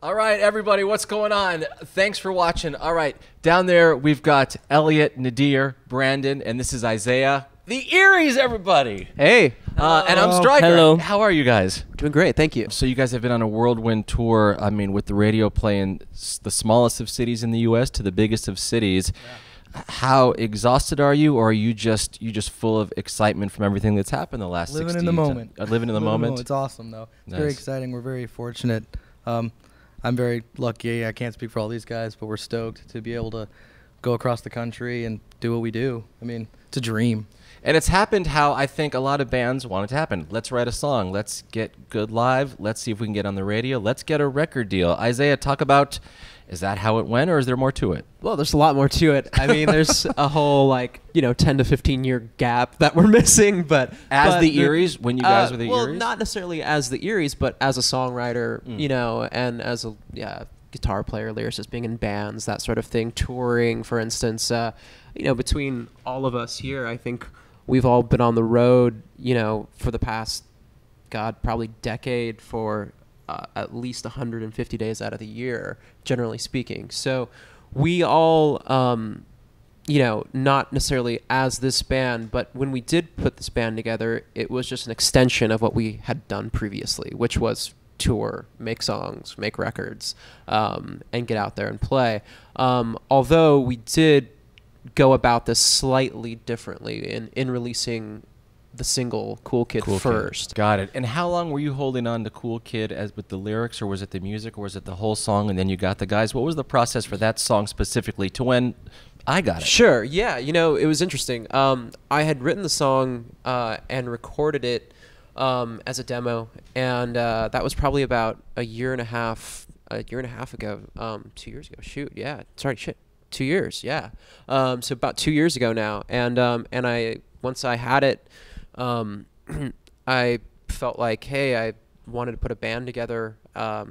All right, everybody, what's going on? Thanks for watching. All right, down there we've got Elliot, Nadir, Brandon, and this is Isaiah. The Eeries, everybody. Hey. And I'm Stryker. Hello. How are you guys? Doing great, thank you. So you guys have been on a whirlwind tour, I mean, with the radio playing the smallest of cities in the U.S. to the biggest of cities. Yeah. How exhausted are you, or are you just full of excitement from everything that's happened the last 60 Living in the moment. Living in the moment? It's awesome, though. It's Nice. very exciting. We're very fortunate. I'm very lucky. I can't speak for all these guys, but we're stoked to be able to go across the country and do what we do. I mean, it's a dream. And it's happened how I think a lot of bands want it to happen. Let's write a song. Let's get good live. Let's see if we can get on the radio. Let's get a record deal. Isaiah, talk about, is that how it went, or is there more to it? Well, there's a lot more to it. I mean, there's a whole 10 to 15 year gap that we're missing. But the Eeries, when you guys were the well, Eeries? not necessarily as the Eeries, but as a songwriter, and as a guitar player, lyricist, being in bands, that sort of thing, touring, for instance. Between all of us here, I think we've all been on the road, for the past, probably decade for at least 150 days out of the year, generally speaking. So we all, not necessarily as this band, but when we did put this band together, it was just an extension of what we had done previously, which was tour, make songs, make records, and get out there and play. Although we did go about this slightly differently in releasing the single Cool Kid first. Got it. And how long were you holding on to Cool Kid as with the lyrics, or was it the music, or was it the whole song and then you got the guys? What was the process for that song specifically to when I got it? Sure, yeah. It was interesting. I had written the song and recorded it as a demo, and that was probably about a year and a half ago, 2 years ago. Shoot, yeah. Sorry, shit. 2 years, yeah. So about 2 years ago now, and I once I had it, I felt like, hey, I wanted to put a band together.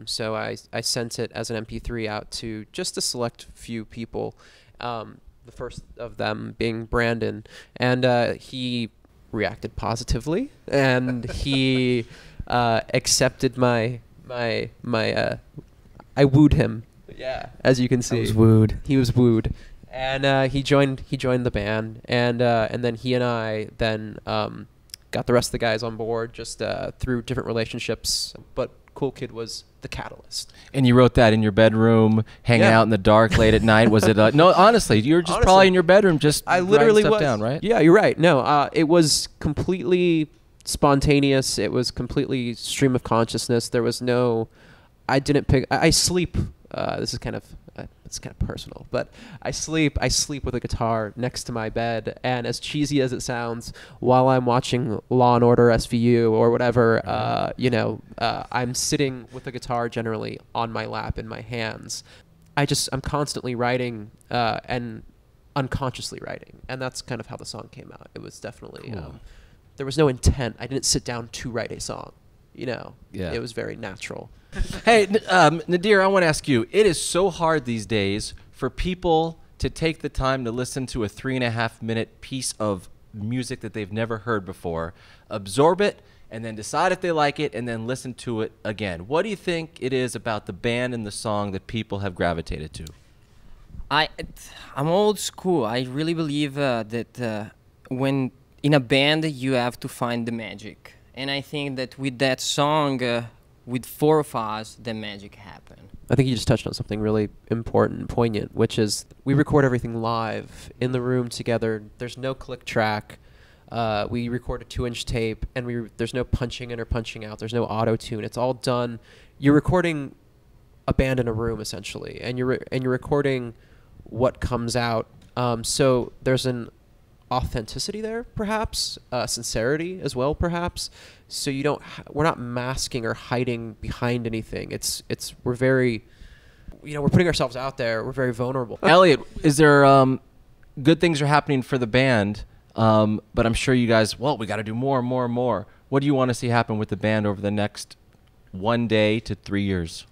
So I sent it as an MP3 out to just a select few people. The first of them being Brandon, and he reacted positively, and he accepted my I wooed him. Yeah, as you can see, He was wooed, and he joined the band, and then he and I got the rest of the guys on board just through different relationships. But Cool Kid was the catalyst. And you wrote that in your bedroom, hanging out in the dark late at night. Was it? No, honestly, you were just probably in your bedroom, just I literally writing stuff was down, right? Yeah, you're right. No, it was completely spontaneous. It was completely stream of consciousness. There was no. I didn't pick. I sleep. This is kind of it's kind of personal, but I sleep with a guitar next to my bed, and as cheesy as it sounds, while I'm watching Law and Order SVU or whatever, I'm sitting with a guitar generally on my lap in my hands. I'm constantly writing and unconsciously writing, and that's kind of how the song came out. It was definitely there was no intent. I didn't sit down to write a song. It was very natural. Hey, Nadir, I want to ask you, it is so hard these days for people to take the time to listen to a 3.5-minute piece of music that they've never heard before, absorb it, and then decide if they like it, and then listen to it again. What do you think it is about the band and the song that people have gravitated to? I'm old school. I really believe that when in a band, you have to find the magic. And I think that with that song, with four of us, the magic happened. I think you just touched on something really important and poignant, which is we record everything live in the room together. There's no click track. We record a 2-inch tape, and there's no punching in or punching out. There's no auto-tune. It's all done. You're recording a band in a room, essentially, and you're recording what comes out. So there's an authenticity there, perhaps, sincerity as well, perhaps. So we're not masking or hiding behind anything. We're very, we're putting ourselves out there. We're very vulnerable. Elliot, is there good things are happening for the band? But I'm sure you guys, we got to do more and more and more. What do you want to see happen with the band over the next 1 day to 3 years?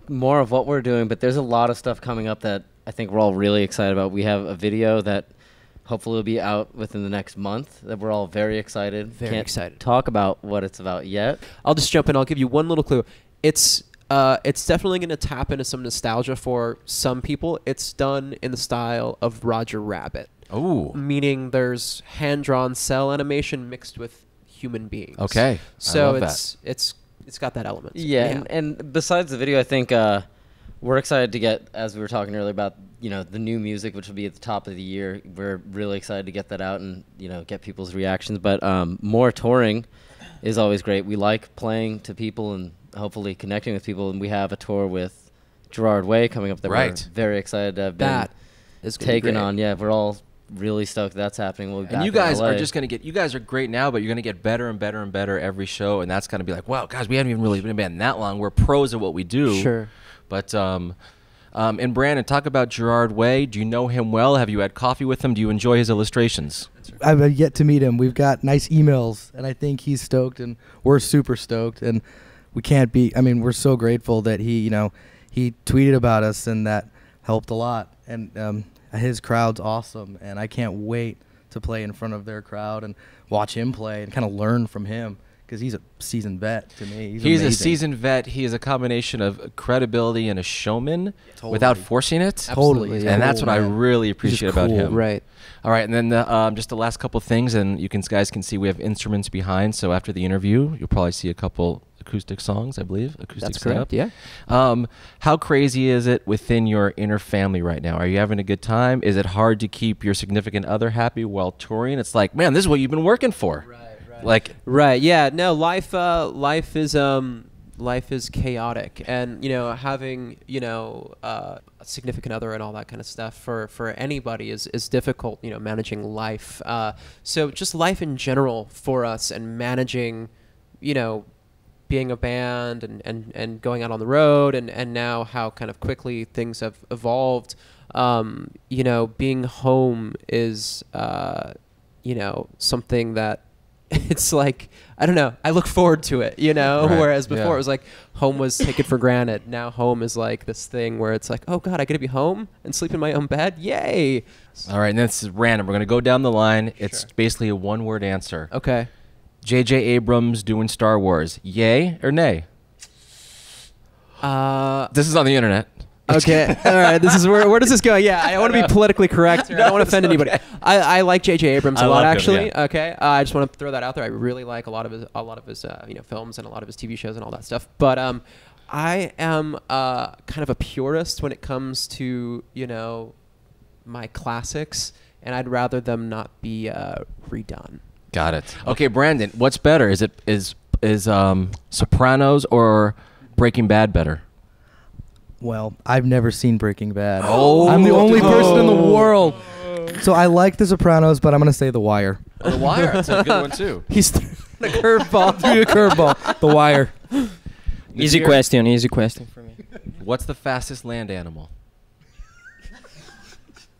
More of what we're doing, but there's a lot of stuff coming up that I think we're all really excited about. We have a video that hopefully will be out within the next month that we're all very excited. Very excited. Talk about what it's about yet. I'll just jump in. I'll give you one little clue. It's It's definitely going to tap into some nostalgia for some people. It's done in the style of Roger Rabbit. Oh. Meaning there's hand-drawn cell animation mixed with human beings. Okay. So I love it's got that element. Yeah, and besides the video, I think we're excited to get, as we were talking earlier about, the new music, which will be at the top of the year. We're really excited to get that out and, get people's reactions. But more touring is always great. We like playing to people and hopefully connecting with people. And we have a tour with Gerard Way coming up that we're very excited to have been taken on. Yeah, we're all really stoked that's happening. We'll be back and you guys in LA. are just going to you guys are great now, but you're going to get better and better and better every show. And that's going to be like, wow, guys, we haven't even really been in band that long. We're pros at what we do. Sure. But, and Brandon, talk about Gerard Way. Do you know him well? Have you had coffee with him? Do you enjoy his illustrations? I've yet to meet him. We've got nice emails, and I think he's stoked, and we're super stoked. And we can't be. I mean, we're so grateful that he tweeted about us, and that helped a lot. And his crowd's awesome, and I can't wait to play in front of their crowd and watch him play and kind of learn from him, because he's a seasoned vet to me. He's amazing. a seasoned vet. He is a combination of credibility and a showman without forcing it. Totally. And that's what I really appreciate about cool. him. Right. All right, and then just the last couple things, and you guys can see we have instruments behind. So after the interview, you'll probably see a couple acoustic songs, I believe. Acoustic That's setup. correct, yeah. How crazy is it within your inner family right now? Are you having a good time? Is it hard to keep your significant other happy while touring? It's like, man, this is what you've been working for. Right. Right. Yeah. No. Life is chaotic, and having a significant other and all that kind of stuff for anybody is difficult. Managing life. So just life in general for us, and managing, being a band and going out on the road, and now how kind of quickly things have evolved. Being home is something that. It's like, I don't know, I look forward to it, Right. Whereas before it was like home was taken for granted. Now home is like this thing where it's like, oh God, I get to be home and sleep in my own bed. Yay. All right, and this is random. We're going to go down the line. It's basically a one-word answer. Okay. J.J. Abrams doing Star Wars. Yay or nay? This is on the internet. Okay. All right. This is where does this go? Yeah, I want to be politically correct here. I don't want to offend anybody. I like J.J. Abrams a lot, actually. Yeah. Okay. I just want to throw that out there. I really like a lot of his films and a lot of his TV shows and all that stuff. But I am kind of a purist when it comes to my classics, and I'd rather them not be redone. Got it. Okay, Brandon, what's better? Is Sopranos or Breaking Bad better? Well, I've never seen Breaking Bad. Oh. I'm the only person in the world. So I like The Sopranos, but I'm going to say The Wire. Oh, The Wire. That's a good one, too. He's throwing a curveball. Threw a curveball. The Wire. Easy question for me. What's the fastest land animal?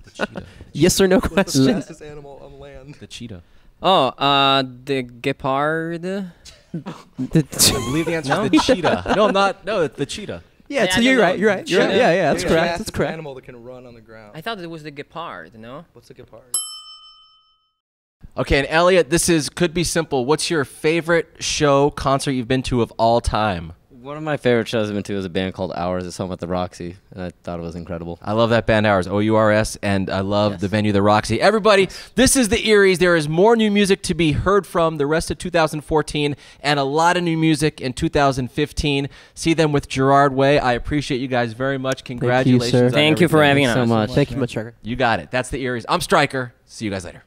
The cheetah. Yes or no question. animal on land? The cheetah. Oh, the guépard. I believe the answer is the cheetah. No, I'm not. No, it's the cheetah. Yeah, so Yeah, you're no, right. You're right. You're right. yeah. Yeah, that's correct. That's correct. Animal that can run on the ground. I thought it was the guépard, no? What's a guépard? Okay, and Elliot, could be simple. What's your favorite show, concert you've been to of all time? One of my favorite shows I've been to is a band called Ours. It's home at the Roxy, and I thought it was incredible. I love that band, Ours, OURS, and I love the venue, the Roxy. Everybody, this is the Eeries. There is more new music to be heard from the rest of 2014, and a lot of new music in 2015. See them with Gerard Way. I appreciate you guys very much. Congratulations. sir. on Thank you for everything. having us. So much. Thank you much, Stryker. You got it. That's the Eeries. I'm Stryker. See you guys later.